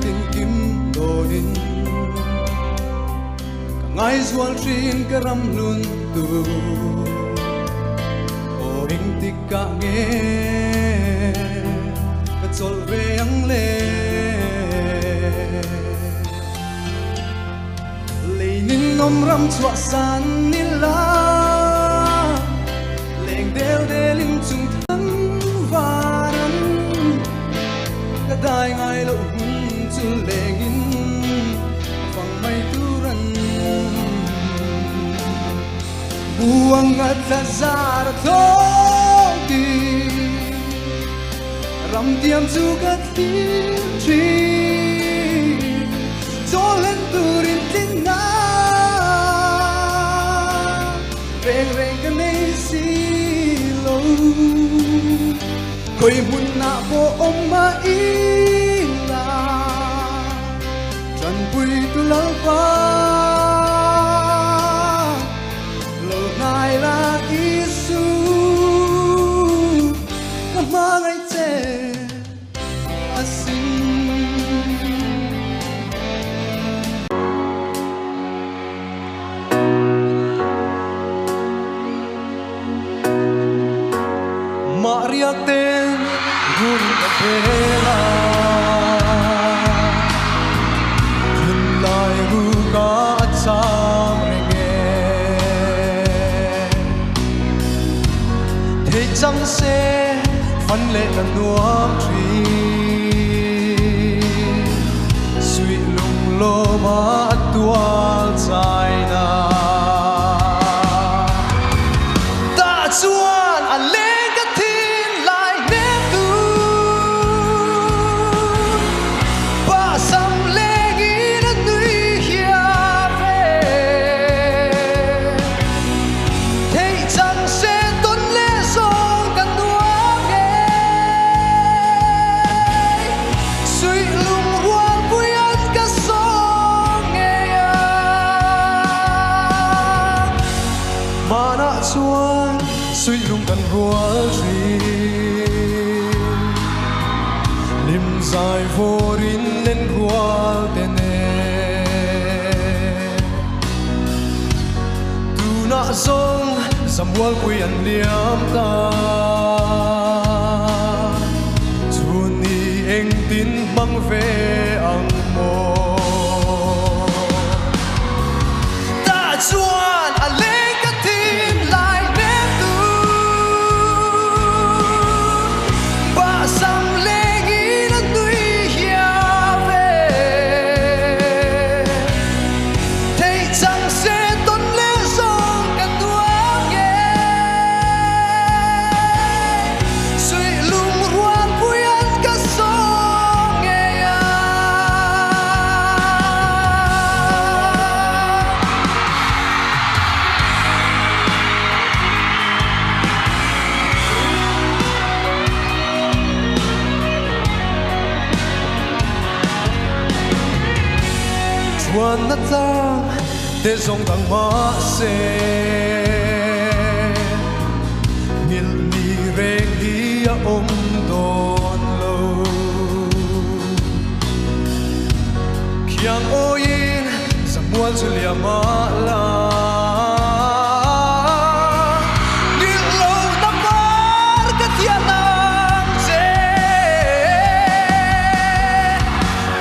tin kim donin ngai zual trin karam lun tu o ing tikka nge chol ve ang le leinin nom ram chwa san nila leng del delin chung thang varan kadai ngai lo chu lengin phang mai turan buang at lazar thodi ram tiam chu kat tin tri zolen turin tin na reng reng ka nei si lo koi mun na bo om ma ila chan pui tu lau pa lo nai la isu ka ma ngai che asin Maria ten gun kapela thun lai ru ka cham renge thế chẳng se phân lệ là nuông thủy suy lung lô ma tual chai na ta chuan a le xuân suy lung cần ruột gì lim dài vô rin lên ruột tên tu na sông dầm wal quy ăn liam ta chuan ni anh tin mang về ang mo ta chuan a le chuan na tang te zong tang ma se nil ni reng hi a om don lo khiang o yin samual chulia ma la nil lo na par ka tia nang se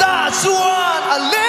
ta chuan a le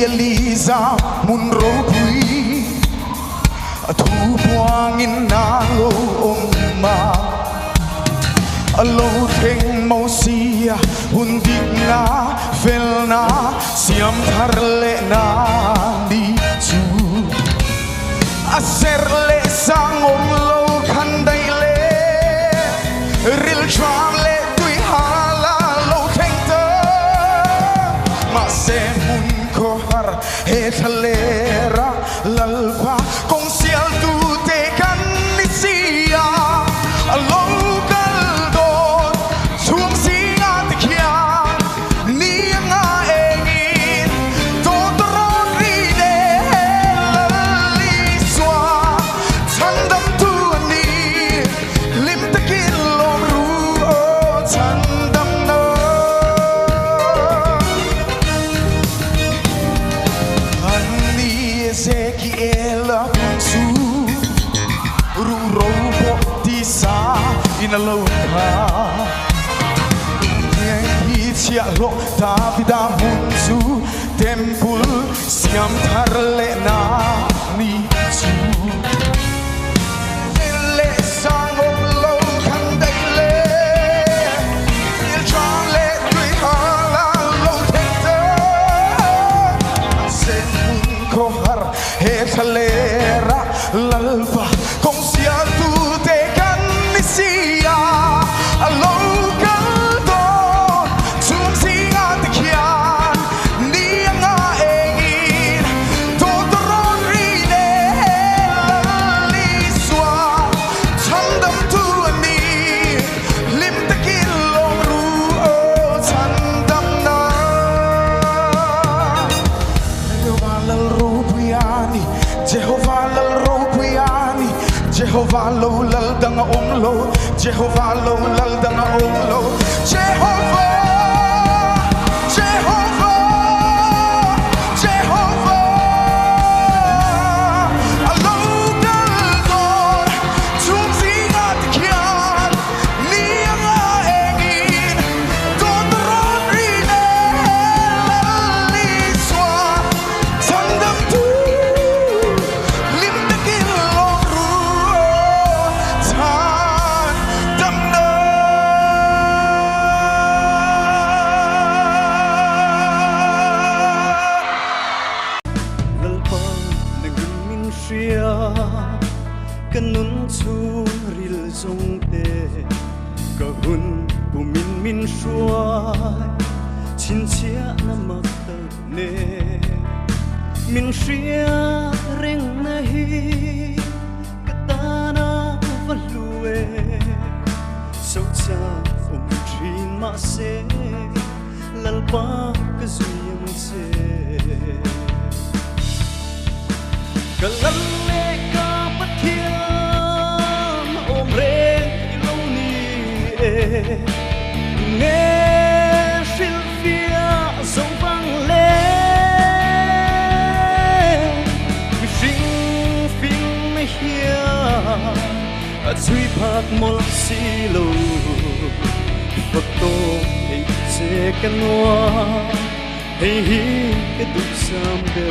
Eliza mun robui thu buangin na lo ma alo theng mau sia hundik na fel na siam thar le na di chu aser le sang om lo khan dai le ril tram le tui hala lo theng ta ma se mun he thalera lalpa kong sial tu te kan ni sia a local don chuang singa te khia ni nga engin to tron ri de li swa chandam tu ni lim te kin lom ru o chandam no Ezekiela su ru robo ti sa in aloha Yang chia lo Davida munsu tempul siam tharle na ni chu le sang om lo kan dai le il chang le tui hala lo theta se mun ko har he thalera lalpa kong sia tu te kan ni sia a local don chung singa te khian ni nga engin to tron ri ne li swa chandam tu ni lim te kin lom ru o chandam na lal ru piani Jehovah lal ro piani Jehovah lo lal danga om lo Jehovah lo lal danga om lo Jehovah Jehovah Jehovah alo dal don chung singa te khian ni nga engin to tron ri ne li swa chandam tu kanun chu ril zong te ka hun pumin min shuai chin chia na mak ta ne min shia reng na hi katana value so cha thin ma se lalpa ka zuyam se kalalle ka pathiam om re iloni nghe sil fia sông vang lên vì sinh phim me hia a chui phak mol si lo phật tô ei se kanwa hey hi ke du sam de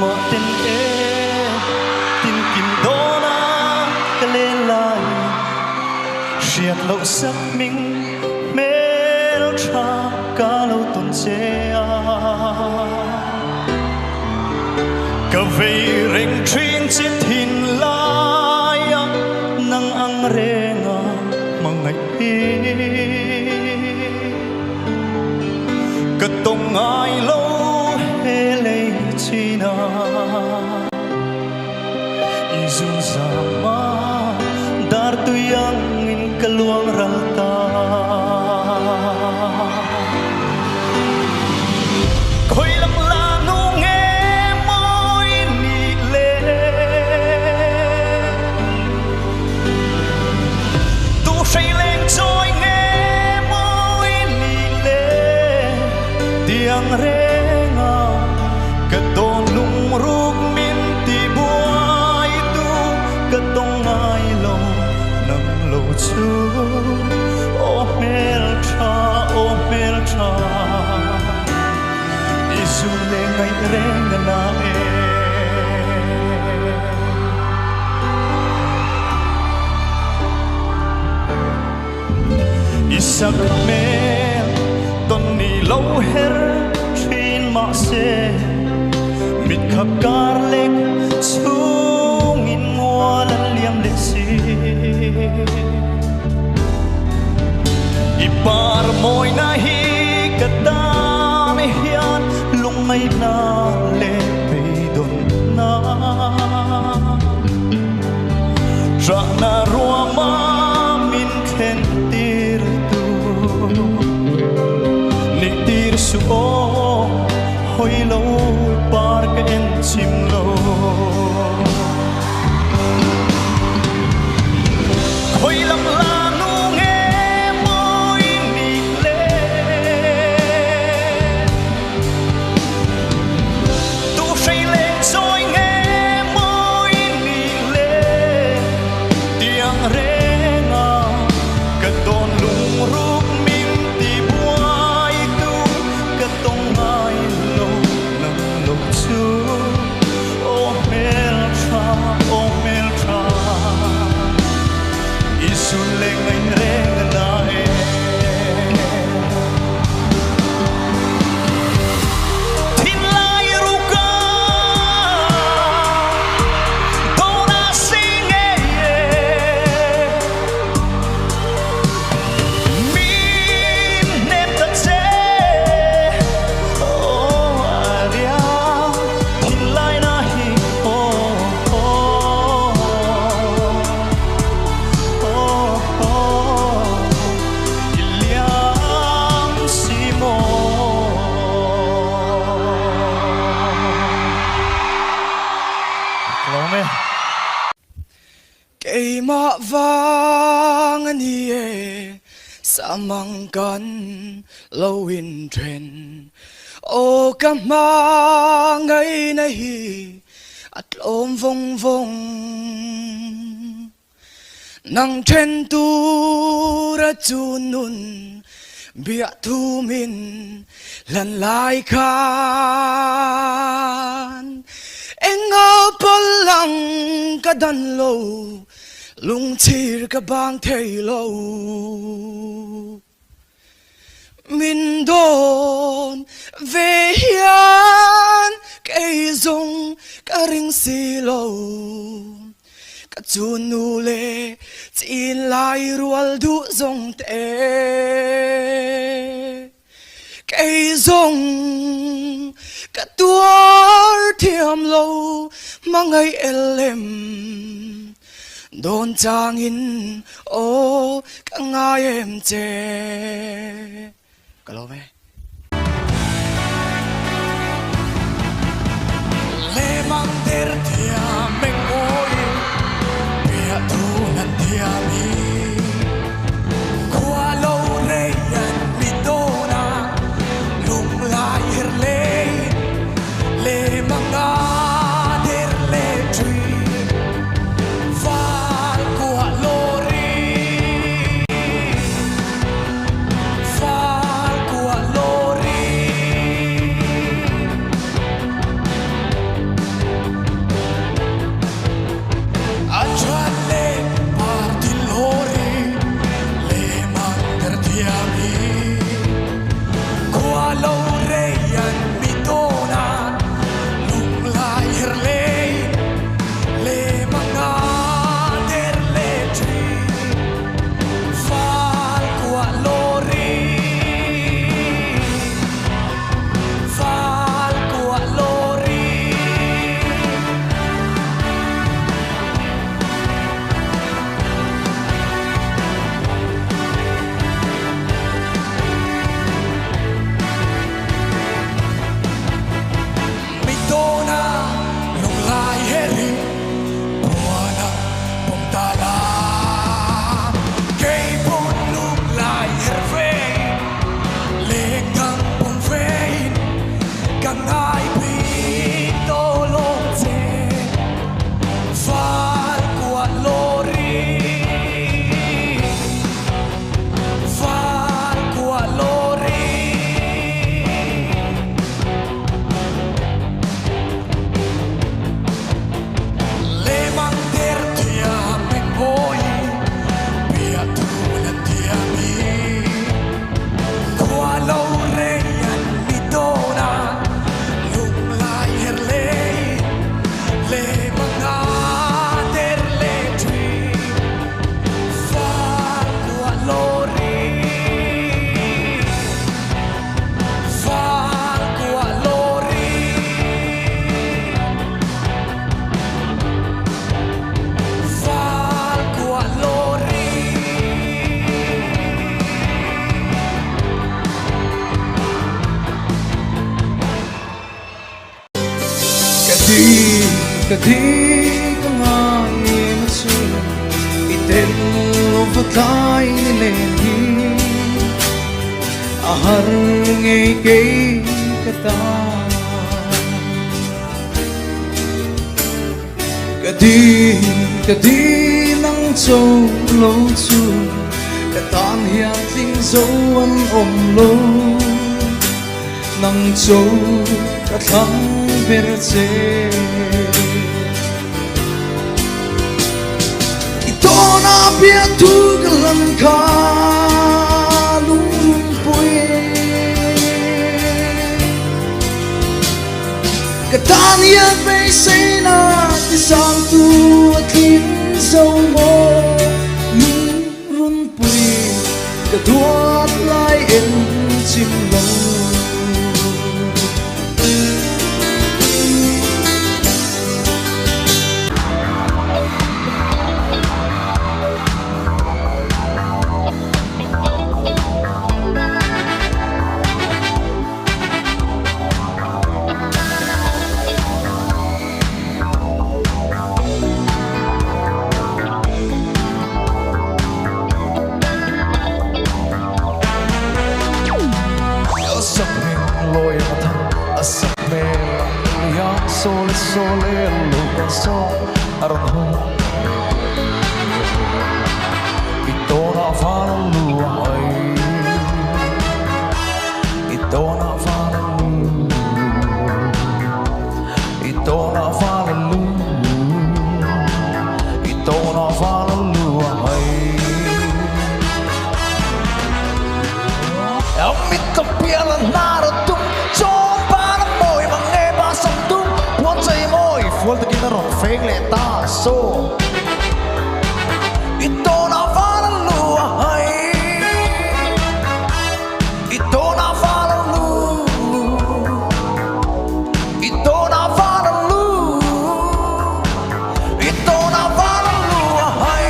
mà tên tin kim đó na cái lên lại xiết lâu sắc mình mê cha cả lâu tuần xe cả về rèn chuyên chết thìn lại nắng ăn renga mà ngày cả tông ai lâu hệ lệ chi na izun sama dar tu yang in keluang rata khoi lam la nu nghe môi nị lệ tu say lên trôi nghe môi nị lệ tiếng renga cả tôn lung ruk min ti buai tu cả tông ai lâu nang lâu chu o mel cha isu le ngai reng na isak mel ton ni lâu her trin ma se mit khap kar lek chung in mua lan liam le si ipar moi na hi kata me hian lung mai na le pe don na ra na ruwa ma min khen tir tu ni tir su o hoi lo par ka en chim lo hoi lam la nu nghe môi nị lệ tu say lên rồi nghe môi nị lệ tiếng renga cả tôn lung ruk min ti buai tu cả tông ai lâu nang lâu chu o mel cha isu le ngai reng na tin lai ru ka do na sing min nem ta che o aria tin lai na hi Iliam Simo Lome Kay mavang niye samangkan lawin tren o kamangay nahi at lom vong vong nang tren tu ra chunun bia thu min lan lai khan enga palang kadan lo lung chir ka bang thei lo min don ve hian kei zong ka ring si lo ka chunu le chin lai rual du zong te kei zong ka tuar thiam lo mangai elem don changin o ka ngai em che ka lo me le mang ter thia meng oi bia tu nan thia mi kwa lo re yan mi do na lung lai her le mang a der le tree fal kwa lo ri fal kwa lo ri kadi kangai masu iten overtai nilehi ahar ngay kay kata kadi nang châu lâu chu katan hian ting dấu an om lo nang châu kathang berche ito na bia tu galang ka lung pui katania bay say na ti sang tu atin sâu mo lung run pui kaduat lai en chim lo sole sole lupa so arho ito na fala luai ito na fala lu ito na fala lu ito na fala luai el mito piala naratum vuelta que me rompen le tazo ito na fala lu ai ito na fala lu ito na fala lu ito na fala lu ai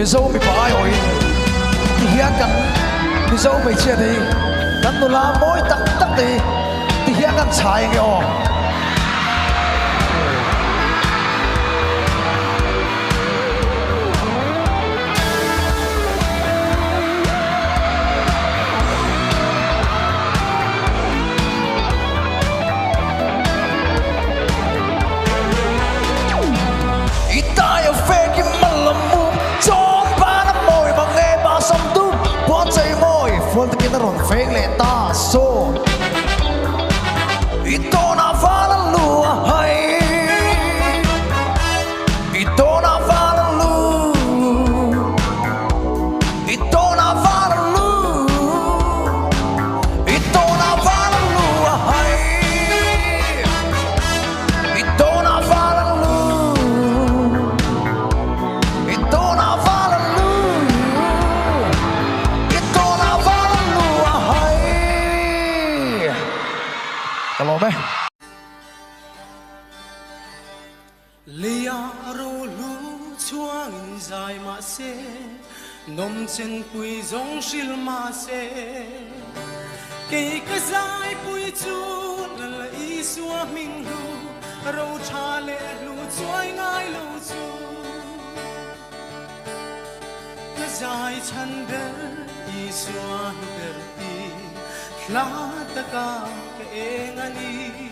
mi dâu mi phải hỏi thì hiện cần mi dâu mi chia thì cần nó là mỗi tắc tắc thì hiện cần chạy cái ồ vuelta que me rompen le tazo ito na fala lu ai ito na fala lu ito na fala lu ito na fala lu ai ito na fala lu ito na fala lu Hello bé Lia ro lu chuang in dài mà se nom chen pui zong shil ma se ke ka zai pui chu la i suwa ming lu ro cha le lu chuai ngai lu chu ka zai chan ber i suwa ber ti la ta ka engani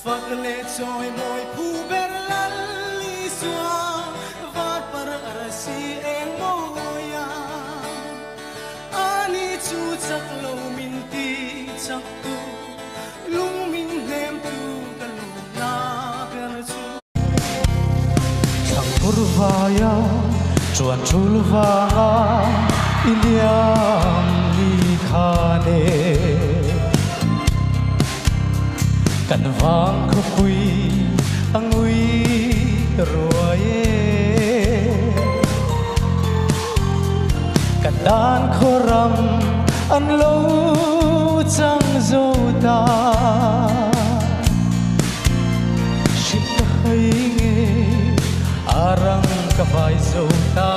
fagle choi moi phu ber lalli swa var par arsi eng moya ani chu chak lo min ti chak tu lung min nem tu kalu na ber chu thang kurvaya chuan chulwa iliam กันวางขบุยอังอุยรวยกันดานขรำอันโลจังโจตาชิบให้เงอารังกับไฟโจตา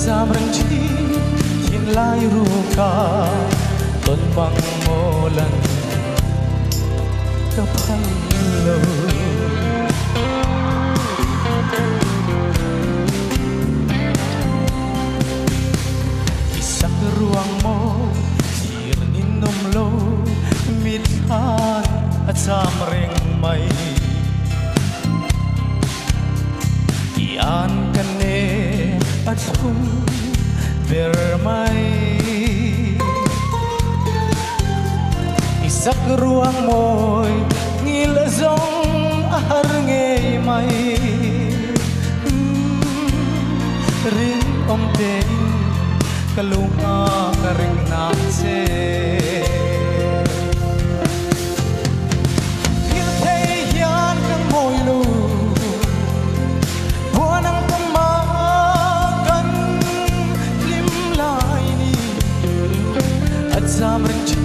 Sam rengchi thiên lai ruka ton bang molan kaphan lo isak ruang mo sir ninom lo mithan at sam reng mai ian kane at hum bermai isak ruang moy ngila zong ahar ngey mai ring om tein kalunga karing nam se ngil thei yan kang moy lo Sam rengchi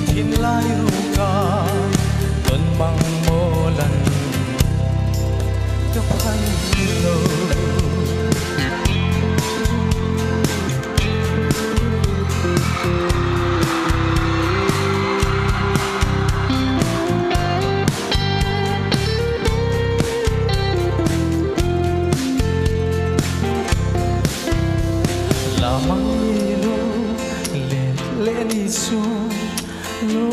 thiên lai ruka ton bang molan kaphan lo lamang Lenisu lo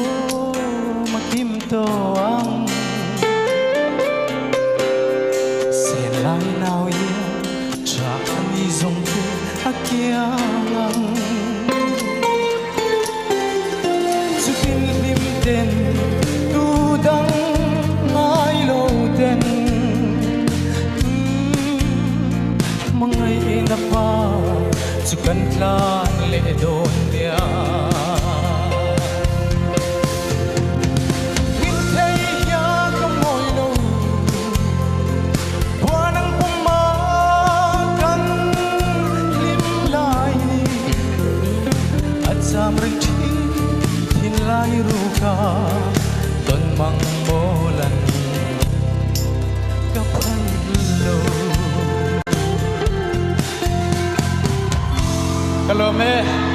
makim to ang selai nao ya cha ani zong ku akyang supin lim den tu dang ngai lo den mangai na pa sukan tlan le don dia Sam rengchi thiên lai ruka ton mang molan kaphan lo Kalome